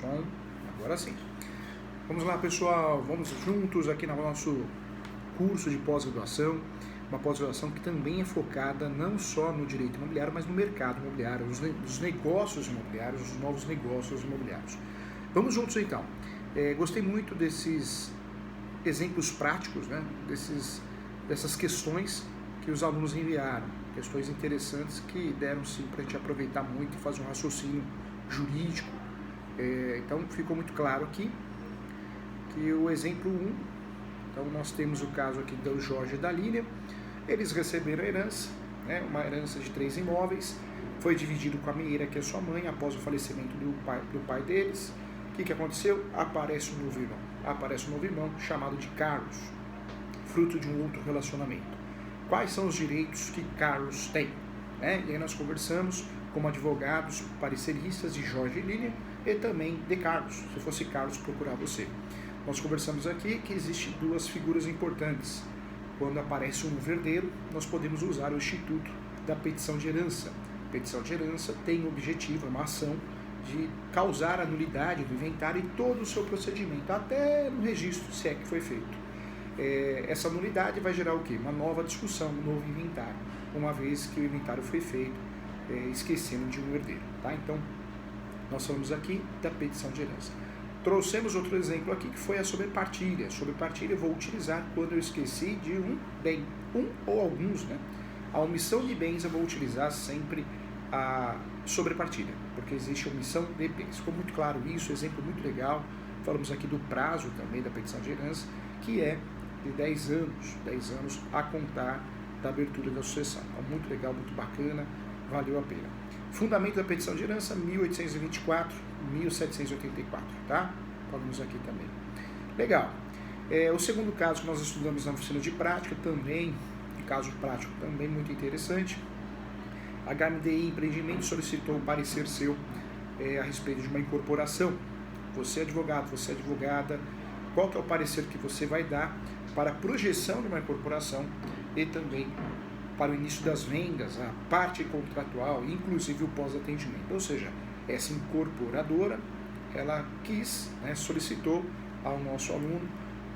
Som, agora sim. Vamos lá, pessoal, vamos juntos aqui no nosso curso de pós-graduação, uma pós-graduação que também é focada não só no direito imobiliário, mas no mercado imobiliário, nos negócios imobiliários, os novos negócios imobiliários. Vamos juntos então. Gostei muito desses exemplos práticos, né? Dessas questões que os alunos enviaram, questões interessantes que deram sim para a gente aproveitar muito e fazer um raciocínio jurídico. Então ficou muito claro aqui que o exemplo 1, então nós temos o caso aqui do Jorge e da Lília, eles receberam a herança, né, uma herança de 3 imóveis, foi dividido com a Meira, que é sua mãe, após o falecimento do pai deles. O que aconteceu? Aparece um novo irmão chamado de Carlos, fruto de um outro relacionamento. Quais são os direitos que Carlos tem? Né? E aí nós conversamos como advogados pareceristas de Jorge e Lília e também de Carlos, se fosse Carlos procurar você. Nós conversamos aqui que existem 2 figuras importantes. Quando aparece um herdeiro, nós podemos usar o instituto da petição de herança. A petição de herança tem o objetivo, uma ação de causar a nulidade do inventário e todo o seu procedimento, até no registro, se é que foi feito. Essa nulidade vai gerar o quê? Uma nova discussão, um novo inventário, uma vez que o inventário foi feito, esquecendo de um herdeiro. Tá? Então, nós falamos aqui da petição de herança. Trouxemos outro exemplo aqui que foi a sobrepartilha. Sobrepartilha eu vou utilizar quando eu esqueci de um bem, um ou alguns, né? A omissão de bens eu vou utilizar sempre a sobrepartilha, porque existe omissão de bens. Ficou muito claro isso, exemplo muito legal. Falamos aqui do prazo também da petição de herança, que é de 10 anos a contar da abertura da sucessão. Então, muito legal, muito bacana, valeu a pena. Fundamento da petição de herança, 1824, 1784, tá? Falamos aqui também. Legal. O segundo caso que nós estudamos na oficina de prática, também, caso prático também muito interessante. A HMDI Empreendimento solicitou um parecer seu a respeito de uma incorporação. Você é advogado, você é advogada, qual que é o parecer que você vai dar para a projeção de uma incorporação e também para o início das vendas, a parte contratual, inclusive o pós-atendimento. Ou seja, essa incorporadora, ela quis, né, solicitou ao nosso aluno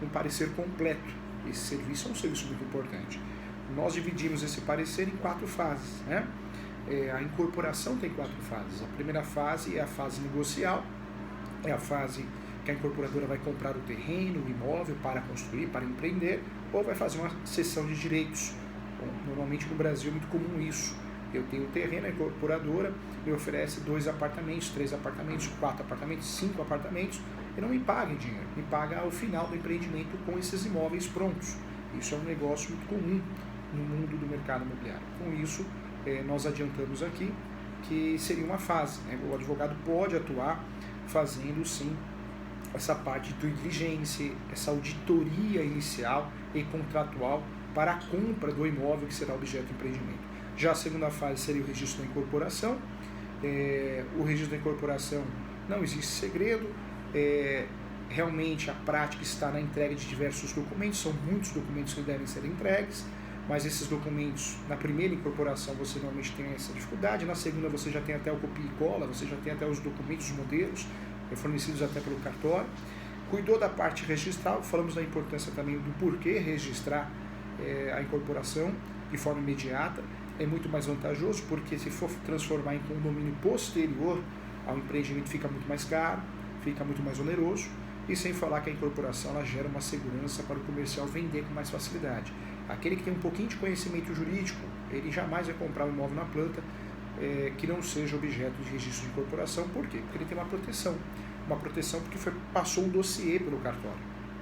um parecer completo. Esse serviço é um serviço muito importante. Nós dividimos esse parecer em 4 fases. Né? A incorporação tem 4 fases. A primeira fase é a fase negocial, é a fase que a incorporadora vai comprar o terreno, o imóvel para construir, para empreender, ou vai fazer uma cessão de direitos. Normalmente no Brasil é muito comum isso. Eu tenho um terreno, a incorporadora me oferece 2 apartamentos, 3 apartamentos, 4 apartamentos, 5 apartamentos, e não me paga em dinheiro, me paga ao final do empreendimento com esses imóveis prontos. Isso é um negócio muito comum no mundo do mercado imobiliário. Com isso, nós adiantamos aqui que seria uma fase. Né? O advogado pode atuar fazendo sim essa parte de diligência, essa auditoria inicial e contratual para a compra do imóvel que será objeto de empreendimento. Já a segunda fase seria o registro da incorporação. O registro da incorporação não existe segredo, realmente a prática está na entrega de diversos documentos, são muitos documentos que devem ser entregues, mas esses documentos, na primeira incorporação você normalmente tem essa dificuldade, na segunda você já tem até o copia e cola, você já tem até os documentos, os modelos, fornecidos até pelo cartório. Cuidou da parte registral, falamos da importância também do porquê registrar a incorporação de forma imediata. É muito mais vantajoso, porque se for transformar em condomínio posterior ao empreendimento fica muito mais caro, fica muito mais oneroso, e sem falar que a incorporação ela gera uma segurança para o comercial vender com mais facilidade. Aquele que tem um pouquinho de conhecimento jurídico, ele jamais vai comprar um imóvel na planta que não seja objeto de registro de incorporação. Por quê? Porque ele tem uma proteção porque passou um dossiê pelo cartório,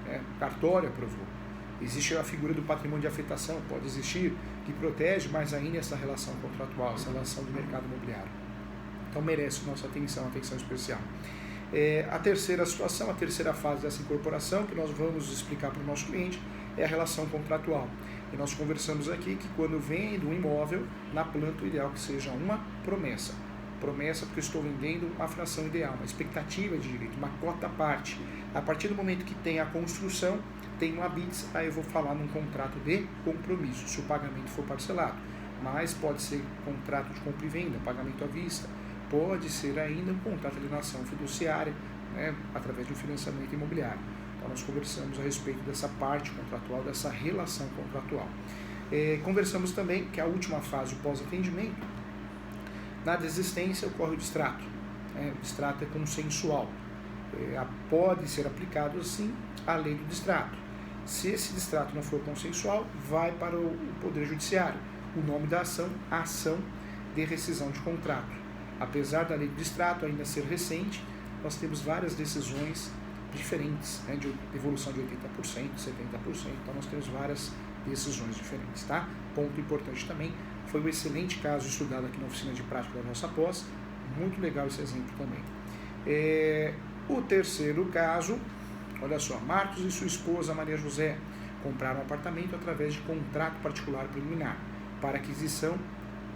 né? O cartório aprovou. Existe a figura do patrimônio de afetação, pode existir, que protege mais ainda essa relação contratual, essa relação do mercado imobiliário. Então merece nossa atenção especial. A terceira situação, a terceira fase dessa incorporação, que nós vamos explicar para o nosso cliente, é a relação contratual. E nós conversamos aqui que quando vendo um imóvel, na planta o ideal que seja uma promessa. Promessa porque eu estou vendendo uma fração ideal, uma expectativa de direito, uma cota à parte. A partir do momento que tem a construção, tem um habite, aí eu vou falar num contrato de compromisso, se o pagamento for parcelado. Mas pode ser contrato de compra e venda, pagamento à vista, pode ser ainda um contrato de alienação fiduciária, né, através de um financiamento imobiliário. Então nós conversamos a respeito dessa parte contratual, dessa relação contratual. Conversamos também que a última fase, o pós-atendimento, na desistência ocorre o distrato. O distrato é consensual. Pode ser aplicado, assim, a lei do distrato. Se esse distrato não for consensual, vai para o Poder Judiciário. O nome da ação, ação de rescisão de contrato. Apesar da lei do distrato ainda ser recente, nós temos várias decisões diferentes, né, de evolução de 80%, 70%, então nós temos várias decisões diferentes, tá? Ponto importante também, foi um excelente caso estudado aqui na oficina de prática da nossa pós, muito legal esse exemplo também. O terceiro caso, olha só, Marcos e sua esposa Maria José compraram um apartamento através de contrato particular preliminar para aquisição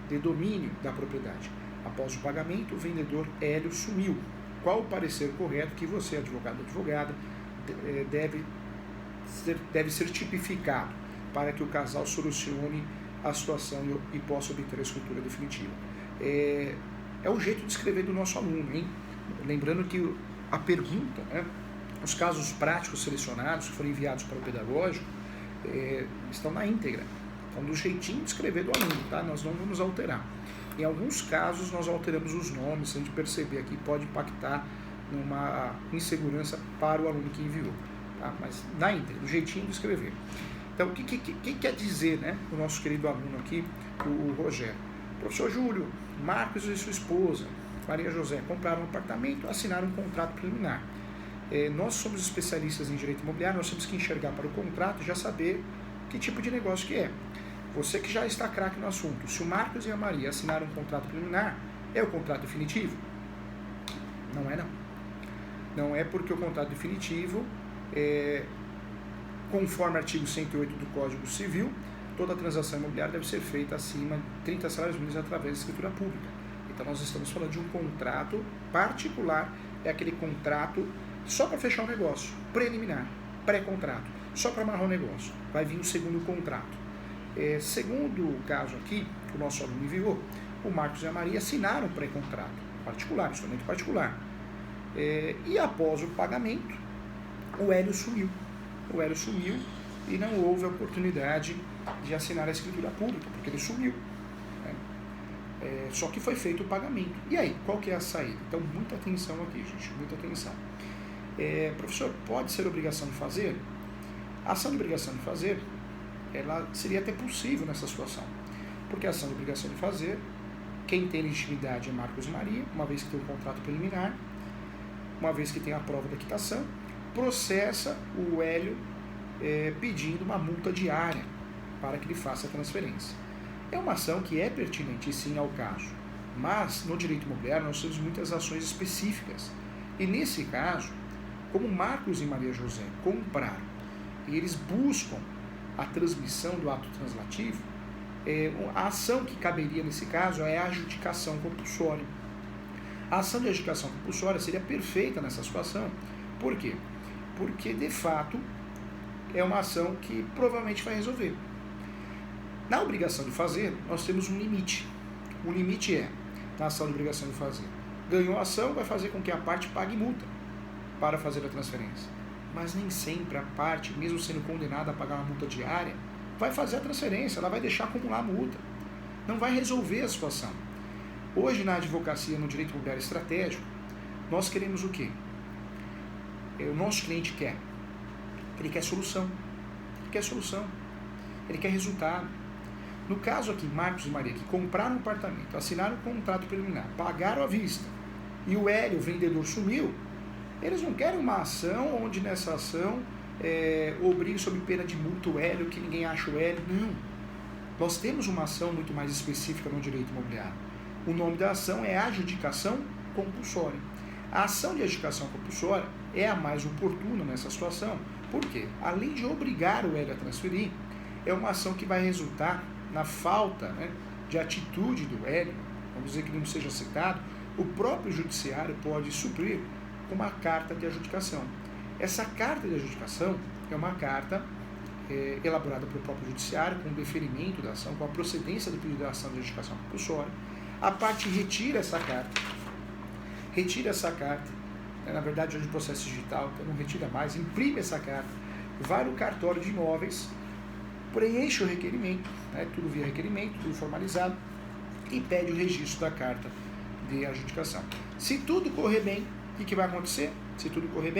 de domínio da propriedade. Após o pagamento, o vendedor Hélio sumiu. Qual o parecer correto que você, advogado ou advogada, deve ser tipificado para que o casal solucione a situação e possa obter a escritura definitiva? É o jeito de escrever do nosso aluno, hein? Lembrando que a pergunta, né, os casos práticos selecionados que foram enviados para o pedagógico estão na íntegra, então do jeitinho de escrever do aluno, tá? Nós não vamos alterar. Em alguns casos nós alteramos os nomes, se a gente perceber aqui pode impactar numa insegurança para o aluno que enviou, tá? Mas na íntegra, do jeitinho de escrever. Então o que quer dizer, né, o nosso querido aluno aqui, o Rogério? Professor Júlio, Marcos e sua esposa Maria José compraram um apartamento, assinaram um contrato preliminar. Nós somos especialistas em direito imobiliário, nós temos que enxergar para o contrato e já saber que tipo de negócio que é. Você que já está craque no assunto, se o Marcos e a Maria assinaram um contrato preliminar, é o contrato definitivo? Não é, não. Não é, porque o contrato definitivo, conforme artigo 108 do Código Civil, toda transação imobiliária deve ser feita acima de 30 salários mínimos através da escritura pública. Então nós estamos falando de um contrato particular, é aquele contrato só para fechar o negócio, preliminar, pré-contrato, só para amarrar o negócio. Vai vir o segundo contrato. Segundo o caso aqui, que o nosso aluno enviou, o Marcos e a Maria assinaram um pré-contrato particular, instrumento particular. E após o pagamento, o Hélio sumiu. O Hélio sumiu e não houve a oportunidade de assinar a escritura pública, porque ele sumiu. Só que foi feito o pagamento. E aí, qual que é a saída? Então, muita atenção aqui, gente, muita atenção. Professor, pode ser obrigação de fazer? A ação de obrigação de fazer, ela seria até possível nessa situação. Porque a ação de obrigação de fazer, quem tem legitimidade é Marcos e Maria, uma vez que tem um contrato preliminar, uma vez que tem a prova da quitação, processa o Hélio pedindo uma multa diária para que ele faça a transferência. É uma ação que é pertinente, sim, ao caso. Mas, no direito imobiliário, nós temos muitas ações específicas. E, nesse caso, como Marcos e Maria José compraram e eles buscam a transmissão do ato translativo, a ação que caberia nesse caso é a adjudicação compulsória. A ação de adjudicação compulsória seria perfeita nessa situação. Por quê? Porque, de fato, é uma ação que provavelmente vai resolver. Na obrigação de fazer, nós temos um limite. O limite é, na ação de obrigação de fazer, ganhou a ação, vai fazer com que a parte pague multa para fazer a transferência. Mas nem sempre a parte, mesmo sendo condenada a pagar uma multa diária, vai fazer a transferência, ela vai deixar acumular a multa. Não vai resolver a situação. Hoje, na advocacia, no direito imobiliário estratégico, nós queremos o quê? O nosso cliente quer. Ele quer solução. Ele quer solução. Ele quer resultado. No caso aqui, Marcos e Maria, que compraram um apartamento, assinaram um contrato preliminar, pagaram à vista, e o Hélio, o vendedor, sumiu, eles não querem uma ação onde nessa ação obrigue sob pena de multa o Hélio, que ninguém acha o Hélio. Não. Nós temos uma ação muito mais específica no direito imobiliário. O nome da ação é adjudicação compulsória. A ação de adjudicação compulsória é a mais oportuna nessa situação. Por quê? Além de obrigar o Hélio a transferir, é uma ação que vai resultar na falta, né, de atitude do Hélio, vamos dizer que não seja citado, o próprio judiciário pode suprir com uma carta de adjudicação. Essa carta de adjudicação é uma carta elaborada pelo próprio judiciário, com o deferimento da ação, com a procedência do pedido da ação de adjudicação compulsória. A parte retira essa carta retira essa carta, na verdade hoje o processo digital, então não retira mais, imprime essa carta, vai no cartório de imóveis, preenche o requerimento, tudo via requerimento, tudo formalizado, e pede o registro da carta de adjudicação. Se tudo correr bem, o que vai acontecer? Se tudo correr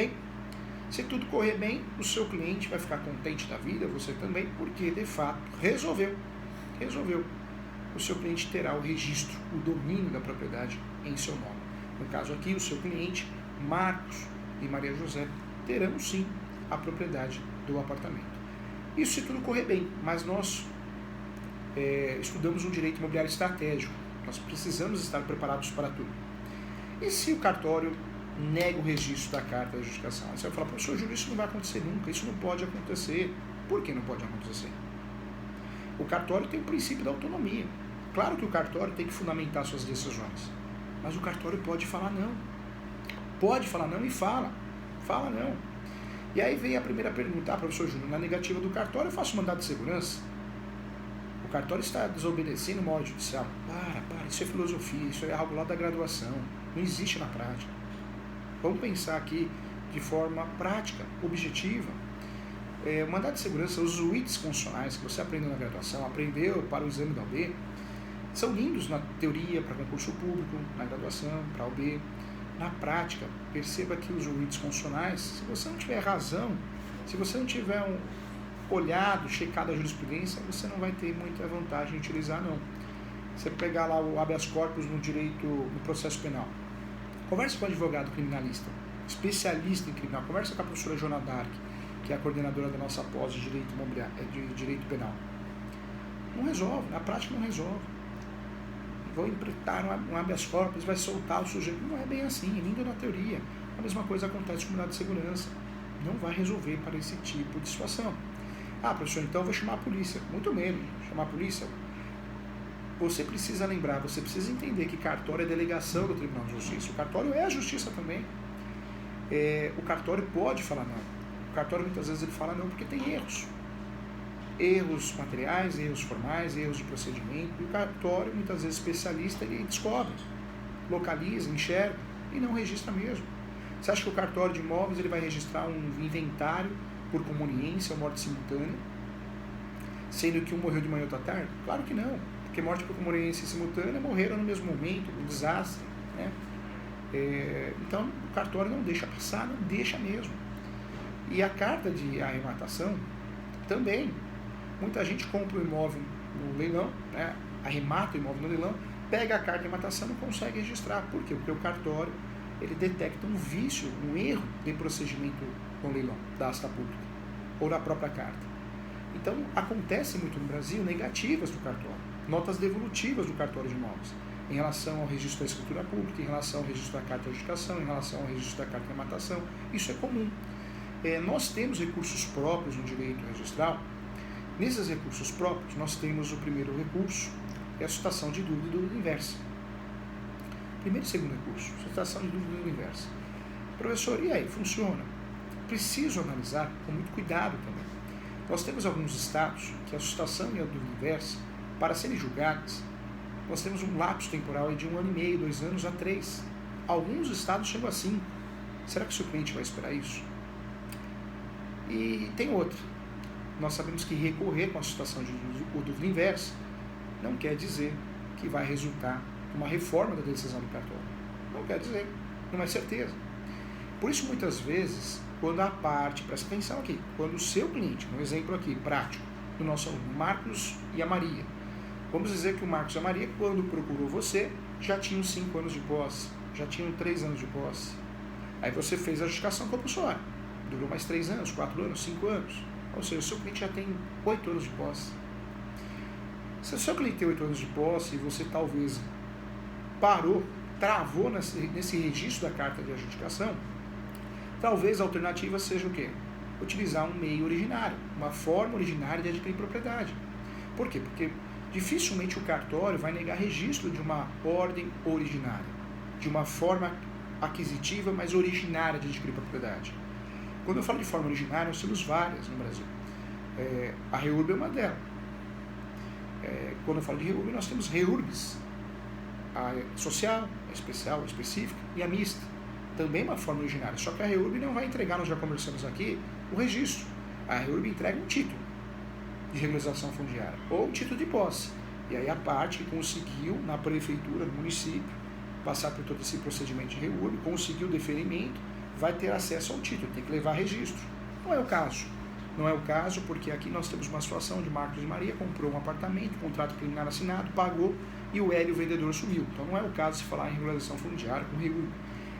bem, o seu cliente vai ficar contente da vida, você também, porque de fato resolveu. O seu cliente terá o registro, o domínio da propriedade em seu nome. No caso aqui, o seu cliente, Marcos e Maria José, terão sim a propriedade do apartamento. Isso se tudo correr bem, mas nós estudamos um direito imobiliário estratégico. Nós precisamos estar preparados para tudo. E se o cartório nega o registro da carta de adjudicação? Aí você vai falar, professor Júlio, isso não vai acontecer nunca, isso não pode acontecer. Por que não pode acontecer? O cartório tem o princípio da autonomia. Claro que o cartório tem que fundamentar suas decisões, mas o cartório pode falar não. Pode falar não e fala não. E aí vem a primeira pergunta, professor Júnior, na negativa do cartório eu faço mandado de segurança? O cartório está desobedecendo uma ordem judicial? Para, isso é filosofia, isso é algo lá da graduação, não existe na prática. Vamos pensar aqui de forma prática, objetiva. O mandado de segurança, os ruídos constitucionais que você aprendeu na graduação, aprendeu para o exame da OAB, são lindos na teoria para concurso público, na graduação, para a OAB. Na prática, perceba que os ruídos constitucionais, se você não tiver razão, se você não tiver olhado, checado a jurisprudência, você não vai ter muita vantagem em utilizar, não. Você pegar lá o habeas corpus no direito, no processo penal. Converse com o advogado criminalista, especialista em criminal. Converse com a professora Joana Dark, que é a coordenadora da nossa pós de direito imobiliário, de direito penal. Não resolve, na prática não resolve. Vou interpretar um habeas corpus, vai soltar o sujeito. Não é bem assim, é lindo na teoria. A mesma coisa acontece com o mandado de segurança. Não vai resolver para esse tipo de situação. Professor, então eu vou chamar a polícia. Muito menos, chamar a polícia. Você precisa lembrar, você precisa entender que cartório é delegação do Tribunal de Justiça. O cartório é a justiça também. O cartório pode falar não. O cartório muitas vezes ele fala não porque tem erros. Erros materiais, erros formais, erros de procedimento. E o cartório, muitas vezes especialista, ele descobre, localiza, enxerga e não registra mesmo. Você acha que o cartório de imóveis ele vai registrar um inventário por conveniência ou morte simultânea, sendo que um morreu de manhã e outro à tarde? Claro que não, porque morte por conveniência simultânea morreram no mesmo momento, um desastre, né? Então o cartório não deixa passar, não deixa mesmo. E a carta de arrematação também. Muita gente compra o imóvel no leilão, né? Arremata o imóvel no leilão, pega a carta de arrematação e não consegue registrar. Por quê? Porque o cartório ele detecta um vício, um erro de procedimento no leilão da asta pública ou da própria carta. Então, acontece muito no Brasil negativas do cartório, notas devolutivas do cartório de imóveis, em relação ao registro da escritura pública, em relação ao registro da carta de adjudicação, em relação ao registro da carta de arrematação. Isso é comum. Nós temos recursos próprios no direito registral. Nesses recursos próprios, nós temos o primeiro recurso, que é a suscitação de dúvida e dúvida inversa. Primeiro e segundo recurso, suscitação de dúvida e dúvida inversa. Professor, e aí, funciona? Preciso analisar com muito cuidado também. Nós temos alguns estados que a suscitação e a dúvida inversa, para serem julgadas, nós temos um lapso temporal de 1 ano e meio, 2 anos a 3. Alguns estados chegam a 5. Será que o seu cliente vai esperar isso? E tem outro. Nós sabemos que recorrer com a suscitação de dúvida inversa não quer dizer que vai resultar uma reforma da decisão do cartório. Não quer dizer, não é certeza. Por isso, muitas vezes, quando a parte, presta atenção aqui, quando o seu cliente, um exemplo aqui, prático, do nosso aluno Marcos e a Maria, vamos dizer que o Marcos e a Maria, quando procurou você, já tinham 5 anos de posse, já tinham 3 anos de posse. Aí você fez a adjudicação com a pessoa, durou mais 3 anos, 4 anos, 5 anos. Ou seja, o seu cliente já tem 8 anos de posse. Se o seu cliente tem 8 anos de posse e você talvez travou nesse registro da carta de adjudicação, talvez a alternativa seja o quê? Utilizar um meio originário, uma forma originária de adquirir propriedade. Por quê? Porque dificilmente o cartório vai negar registro de uma ordem originária, de uma forma aquisitiva, mas originária de adquirir propriedade. Quando eu falo de forma originária, nós temos várias no Brasil. A REURB é uma delas. Quando eu falo de REURB, nós temos REURBs. A social, especial, específica, e a mista, também uma forma originária. Só que a REURB não vai entregar, nós já conversamos aqui, o registro. A REURB entrega um título de regularização fundiária, ou um título de posse. E aí a parte que conseguiu, na prefeitura, no município, passar por todo esse procedimento de REURB, conseguiu o deferimento, vai ter acesso ao título, tem que levar registro. Não é o caso. Não é o caso porque aqui nós temos uma situação de Marcos e Maria, comprou um apartamento, contrato preliminar assinado, pagou e o Hélio, o vendedor, sumiu. Então não é o caso de falar em regularização fundiária com REURB.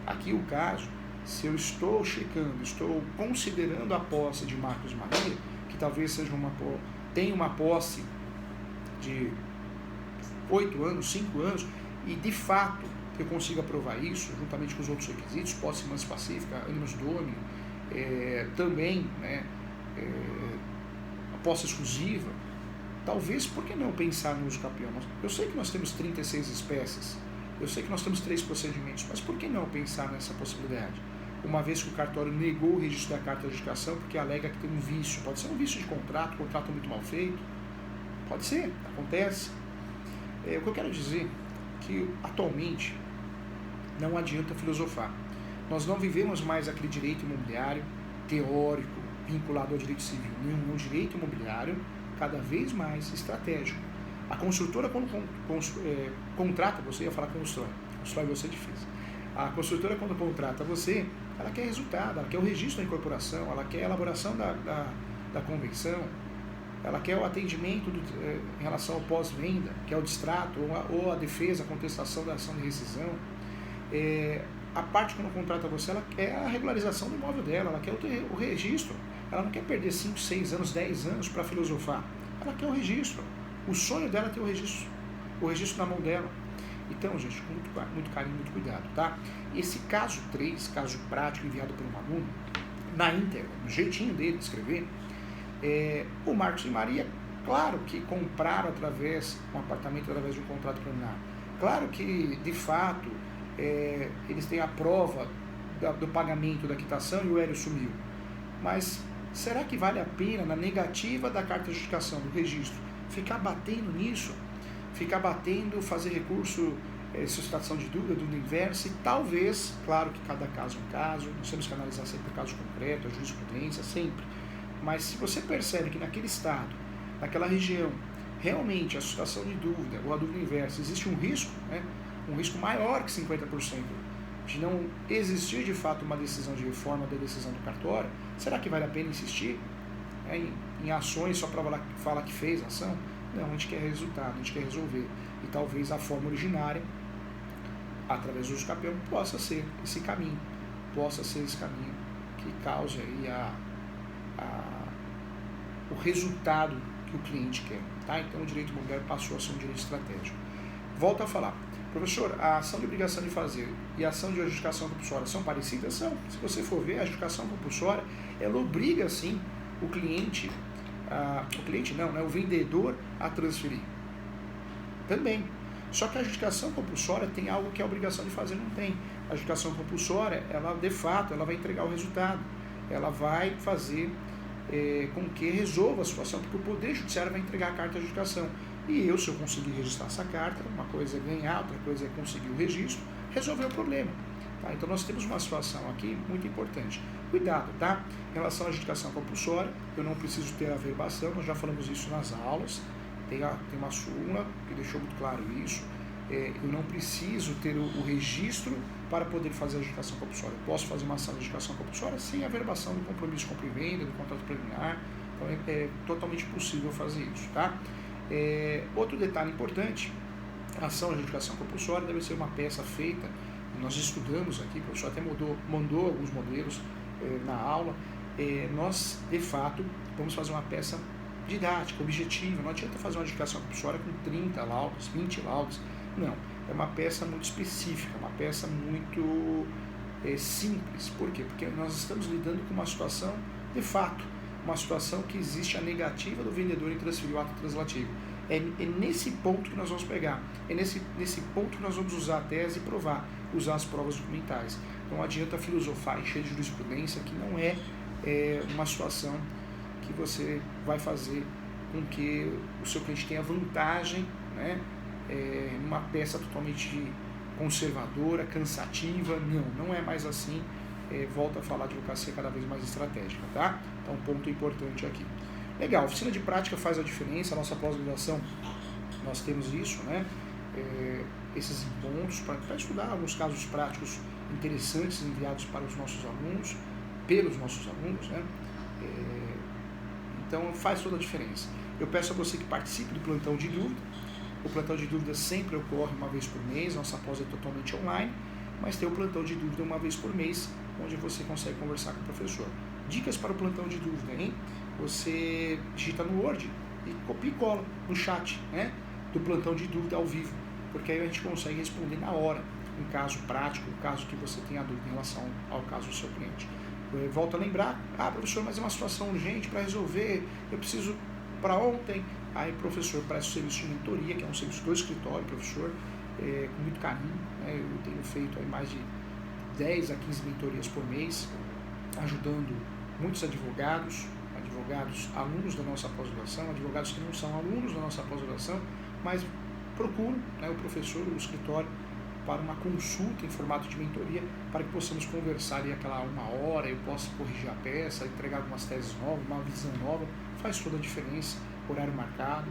Aqui o caso, se eu estou checando, estou considerando a posse de Marcos e Maria, que talvez seja tenha uma posse de 8 anos, 5 anos, e de fato eu consigo aprovar isso, juntamente com os outros requisitos, posse mansa pacífica, animus domini, também, né, a posse exclusiva, talvez, por que não pensar no uso capião? Eu sei que nós temos 36 espécies, eu sei que nós temos 3 procedimentos, mas por que não pensar nessa possibilidade? Uma vez que o cartório negou o registro da carta de adjudicação porque alega que tem um vício, pode ser um vício de contrato muito mal feito, pode ser, acontece. O que eu quero dizer é que atualmente não adianta filosofar. Nós não vivemos mais aquele direito imobiliário teórico vinculado ao direito civil, um direito imobiliário cada vez mais estratégico. A construtora, quando contrata você, ia falar constrói você é difícil. A construtora, quando contrata você, ela quer resultado, ela quer o registro da incorporação, ela quer a elaboração da convenção, ela quer o atendimento em relação ao pós-venda, que é o distrato, ou a defesa, a contestação da ação de rescisão. A parte quando contrata você, ela quer a regularização do imóvel dela, ela quer o registro, ela não quer perder 5, 6 anos, 10 anos para filosofar, ela quer o registro. O sonho dela é ter o registro na mão dela. Então, gente, com muito carinho, muito cuidado, tá? Esse caso 3, caso prático enviado por um aluno, na íntegra, no jeitinho dele de escrever, o Marcos e Maria, claro que compraram um apartamento através de um contrato preliminar. Claro que, de fato, eles têm a prova do pagamento da quitação e o Hélio sumiu. Mas será que vale a pena, na negativa da carta de adjudicação, do registro, ficar batendo nisso? Ficar batendo, fazer recurso, suscitação de dúvida, dúvida inversa, e talvez, claro que cada caso é um caso, nós temos que analisar sempre o caso concreto, a jurisprudência, sempre. Mas se você percebe que naquele estado, naquela região, realmente a suscitação de dúvida ou a dúvida inversa, existe um risco, né, um risco maior que 50%, de não existir de fato uma decisão de reforma da decisão do cartório, será que vale a pena insistir em ações só para falar que fez a ação? Não, a gente quer resultado, a gente quer resolver. E talvez a forma originária, através do uso capião, possa ser esse caminho que cause aí o resultado que o cliente quer. Tá? Então o direito imobiliário passou a ser um direito estratégico. Volto a falar. Professor, a ação de obrigação de fazer e a ação de adjudicação compulsória são parecidas? São. Se você for ver, a adjudicação compulsória, ela obriga, sim, o cliente o vendedor a transferir. Também. Só que a adjudicação compulsória tem algo que a obrigação de fazer não tem. A adjudicação compulsória, ela de fato, ela vai entregar o resultado. Ela vai fazer com que resolva a situação, porque o Poder Judiciário vai entregar a carta de adjudicação. E se eu conseguir registrar essa carta, uma coisa é ganhar, outra coisa é conseguir o registro, resolver o problema. Tá? Então nós temos uma situação aqui muito importante. Cuidado, tá? Em relação à adjudicação compulsória, eu não preciso ter a averbação, nós já falamos isso nas aulas, tem uma súmula que deixou muito claro isso. Eu não preciso ter o registro para poder fazer a adjudicação compulsória. Eu posso fazer uma ação de adjudicação compulsória sem averbação do compromisso de compra e venda, do contrato preliminar. Então é totalmente possível fazer isso, tá? Outro detalhe importante, a ação de adjudicação compulsória deve ser uma peça feita, nós estudamos aqui, o professor até mandou alguns modelos na aula, nós de fato vamos fazer uma peça didática, objetiva, não adianta fazer uma adjudicação compulsória com 30 laudos, 20 laudos, não, é uma peça muito específica, uma peça muito simples. Por quê? Porque nós estamos lidando com uma situação de fato, uma situação que existe a negativa do vendedor em transferir o ato translativo. É nesse ponto que nós vamos pegar, é nesse ponto que nós vamos usar a tese e provar, usar as provas documentais. Não adianta filosofar e cheio de jurisprudência, que não é uma situação que você vai fazer com que o seu cliente tenha vantagem, né, uma peça totalmente conservadora, cansativa. Não é mais assim. Volto a falar de advocacia cada vez mais estratégica, tá? Então, ponto importante aqui. Legal, oficina de prática faz a diferença. A nossa pós-graduação, nós temos isso, né? Esses pontos para estudar alguns casos práticos interessantes enviados para os nossos alunos, pelos nossos alunos, né? Então faz toda a diferença. Eu peço a você que participe do plantão de dúvida. O plantão de dúvida sempre ocorre uma vez por mês, nossa pós é totalmente online, mas tem o plantão de dúvida uma vez por mês, onde você consegue conversar com o professor. Dicas para o plantão de dúvida, hein? Você digita no Word e copia e cola no chat, né? Do plantão de dúvida ao vivo, porque aí a gente consegue responder na hora, um caso prático, um caso que você tenha dúvida em relação ao caso do seu cliente. Eu volto a lembrar, professor, mas é uma situação urgente para resolver, eu preciso para ontem. Aí o professor presta o serviço de mentoria, que é um serviço do escritório, professor, com muito carinho, né? Eu tenho feito aí mais de 10 a 15 mentorias por mês, ajudando muitos advogados, alunos da nossa pós-graduação, advogados que não são alunos da nossa pós-graduação, mas procuram, né, o professor, o escritório, para uma consulta em formato de mentoria, para que possamos conversar ali aquela 1 hora, eu possa corrigir a peça, entregar algumas teses novas, uma visão nova, faz toda a diferença, horário marcado,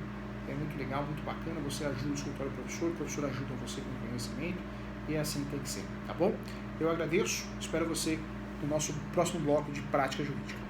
é muito legal, muito bacana, você ajuda o escritório do professor, o professor ajuda você com conhecimento, e é assim que tem que ser, tá bom? Eu agradeço, espero você no nosso próximo bloco de prática jurídica.